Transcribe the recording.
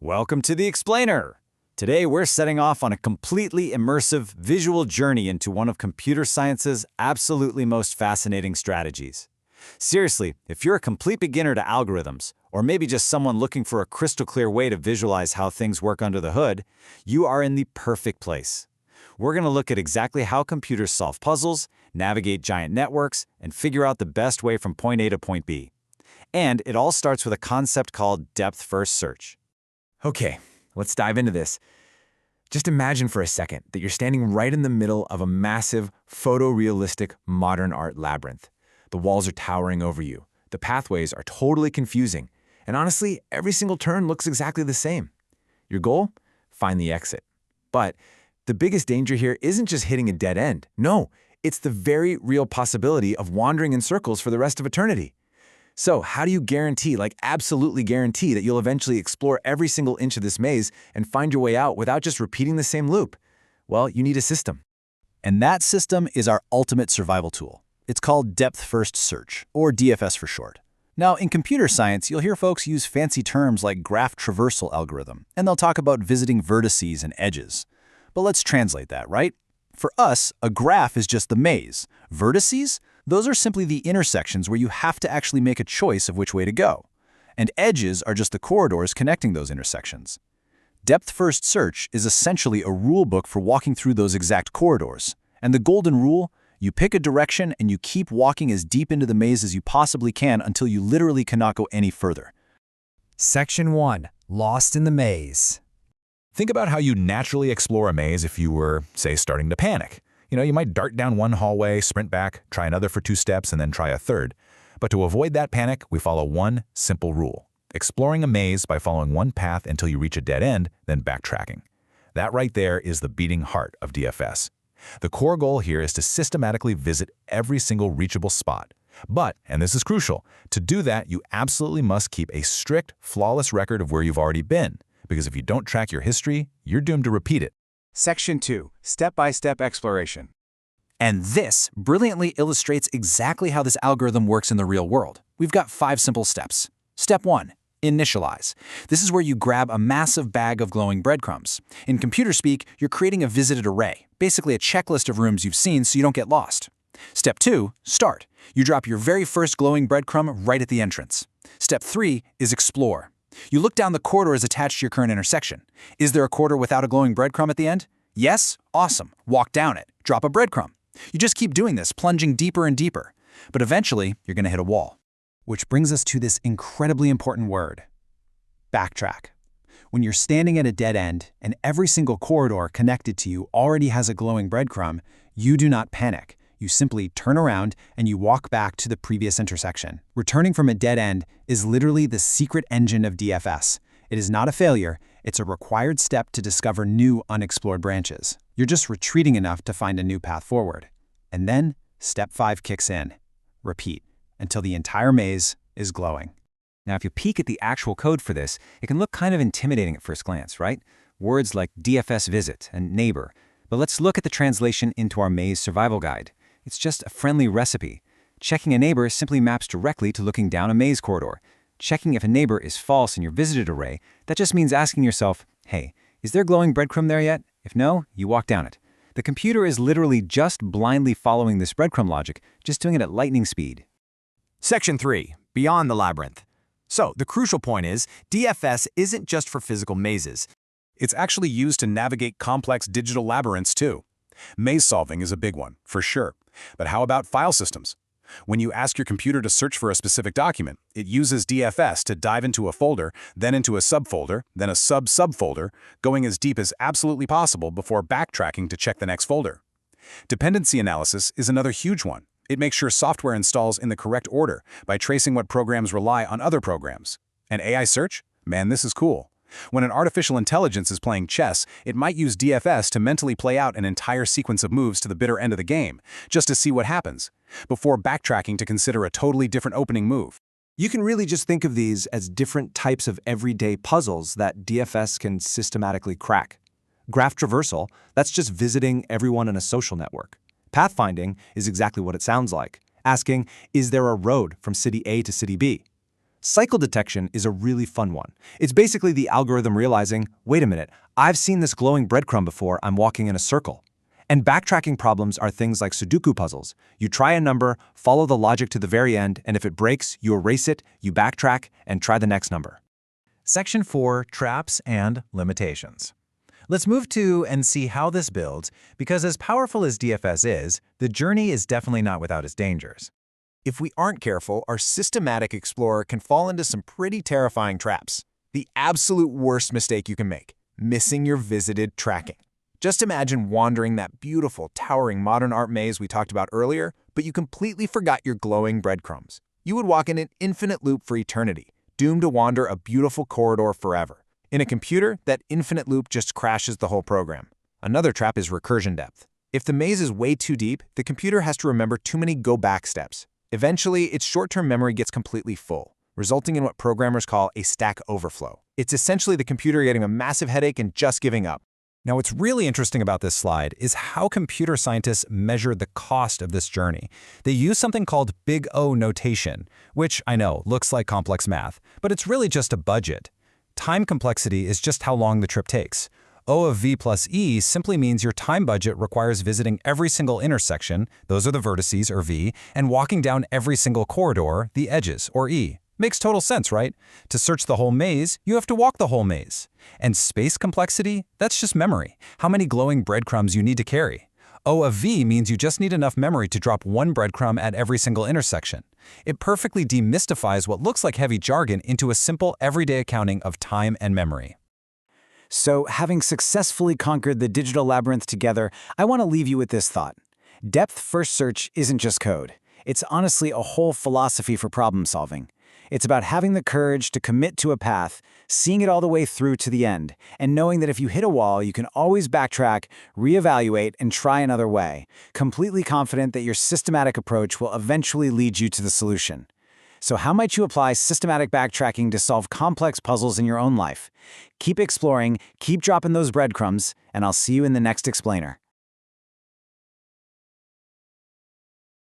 Welcome to the Explainer! Today we're setting off on a completely immersive visual journey into one of computer science's absolutely most fascinating strategies. Seriously, if you're a complete beginner to algorithms, or maybe just someone looking for a crystal clear way to visualize how things work under the hood, you are in the perfect place. We're going to look at exactly how computers solve puzzles, navigate giant networks, and figure out the best way from point A to point B. And it all starts with a concept called depth-first search. Okay, let's dive into this. Just imagine for a second that you're standing right in the middle of a massive, photorealistic modern art labyrinth. The walls are towering over you. The pathways are totally confusing. And honestly, every single turn looks exactly the same. Your goal? Find the exit. But the biggest danger here isn't just hitting a dead end. No, it's the very real possibility of wandering in circles for the rest of eternity. So how do you guarantee, absolutely guarantee, that you'll eventually explore every single inch of this maze and find your way out without just repeating the same loop? Well, you need a system. And that system is our ultimate survival tool. It's called depth-first search, or DFS for short. Now, in computer science, you'll hear folks use fancy terms like graph traversal algorithm, and they'll talk about visiting vertices and edges. But let's translate that, right? For us, a graph is just the maze. Vertices? Those are simply the intersections where you have to actually make a choice of which way to go. And edges are just the corridors connecting those intersections. Depth-first search is essentially a rule book for walking through those exact corridors. And the golden rule? You pick a direction and you keep walking as deep into the maze as you possibly can until you literally cannot go any further. Section 1. Lost in the maze. Think about how you naturally explore a maze if you were, say, starting to panic. You might dart down one hallway, sprint back, try another for 2 steps, and then try a third. But to avoid that panic, we follow one simple rule: exploring a maze by following one path until you reach a dead end, then backtracking. That right there is the beating heart of DFS. The core goal here is to systematically visit every single reachable spot. But, and this is crucial, to do that, you absolutely must keep a strict, flawless record of where you've already been. Because if you don't track your history, you're doomed to repeat it. Section 2. Step-by-step exploration. And this brilliantly illustrates exactly how this algorithm works in the real world. We've got 5 simple steps. Step 1. Initialize. This is where you grab a massive bag of glowing breadcrumbs. In computer speak, you're creating a visited array, basically a checklist of rooms you've seen so you don't get lost. Step 2. Start. You drop your very first glowing breadcrumb right at the entrance. Step 3 is explore. You look down the corridors attached to your current intersection. Is there a corridor without a glowing breadcrumb at the end? Yes? Awesome. Walk down it. Drop a breadcrumb. You just keep doing this, plunging deeper and deeper. But eventually, you're going to hit a wall. Which brings us to this incredibly important word: backtrack. When you're standing at a dead end and every single corridor connected to you already has a glowing breadcrumb, you do not panic. You simply turn around and you walk back to the previous intersection. Returning from a dead end is literally the secret engine of DFS. It is not a failure, it's a required step to discover new unexplored branches. You're just retreating enough to find a new path forward. And then, step 5 kicks in. Repeat, until the entire maze is glowing. Now, if you peek at the actual code for this, it can look kind of intimidating at first glance, right? Words like DFS visit and neighbor. But let's look at the translation into our maze survival guide. It's just a friendly recipe. Checking a neighbor simply maps directly to looking down a maze corridor. Checking if a neighbor is false in your visited array, that just means asking yourself, hey, is there glowing breadcrumb there yet? If no, you walk down it. The computer is literally just blindly following this breadcrumb logic, just doing it at lightning speed. Section 3. Beyond the labyrinth. So, the crucial point is, DFS isn't just for physical mazes. It's actually used to navigate complex digital labyrinths too. Maze solving is a big one, for sure. But how about file systems? When you ask your computer to search for a specific document, it uses DFS to dive into a folder, then into a subfolder, then a sub-subfolder, going as deep as absolutely possible before backtracking to check the next folder. Dependency analysis is another huge one. It makes sure software installs in the correct order by tracing what programs rely on other programs. And AI search? Man, this is cool. When an artificial intelligence is playing chess, it might use DFS to mentally play out an entire sequence of moves to the bitter end of the game, just to see what happens, before backtracking to consider a totally different opening move. You can really just think of these as different types of everyday puzzles that DFS can systematically crack. Graph traversal, that's just visiting everyone in a social network. Pathfinding is exactly what it sounds like, asking, is there a road from city A to city B? Cycle detection is a really fun one. It's basically the algorithm realizing, wait a minute, I've seen this glowing breadcrumb before, I'm walking in a circle. And backtracking problems are things like Sudoku puzzles. You try a number, follow the logic to the very end, and if it breaks, you erase it, you backtrack, and try the next number. Section 4, Traps and Limitations. Let's move to and see how this builds, because as powerful as DFS is, the journey is definitely not without its dangers. If we aren't careful, our systematic explorer can fall into some pretty terrifying traps. The absolute worst mistake you can make: missing your visited tracking. Just imagine wandering that beautiful, towering modern art maze we talked about earlier, but you completely forgot your glowing breadcrumbs. You would walk in an infinite loop for eternity, doomed to wander a beautiful corridor forever. In a computer, that infinite loop just crashes the whole program. Another trap is recursion depth. If the maze is way too deep, the computer has to remember too many go-back steps. Eventually, its short-term memory gets completely full, resulting in what programmers call a stack overflow. It's essentially the computer getting a massive headache and just giving up. Now, what's really interesting about this slide is how computer scientists measure the cost of this journey. They use something called Big O notation, which I know looks like complex math, but it's really just a budget. Time complexity is just how long the trip takes. O of V plus E simply means your time budget requires visiting every single intersection, those are the vertices, or V, and walking down every single corridor, the edges, or E. Makes total sense, right? To search the whole maze, you have to walk the whole maze. And space complexity? That's just memory. How many glowing breadcrumbs you need to carry. O of V means you just need enough memory to drop one breadcrumb at every single intersection. It perfectly demystifies what looks like heavy jargon into a simple, everyday accounting of time and memory. So, having successfully conquered the digital labyrinth together, I want to leave you with this thought. Depth-first search isn't just code. It's honestly a whole philosophy for problem solving. It's about having the courage to commit to a path, seeing it all the way through to the end, and knowing that if you hit a wall, you can always backtrack, reevaluate, and try another way, completely confident that your systematic approach will eventually lead you to the solution. So how might you apply systematic backtracking to solve complex puzzles in your own life? Keep exploring, keep dropping those breadcrumbs, and I'll see you in the next explainer.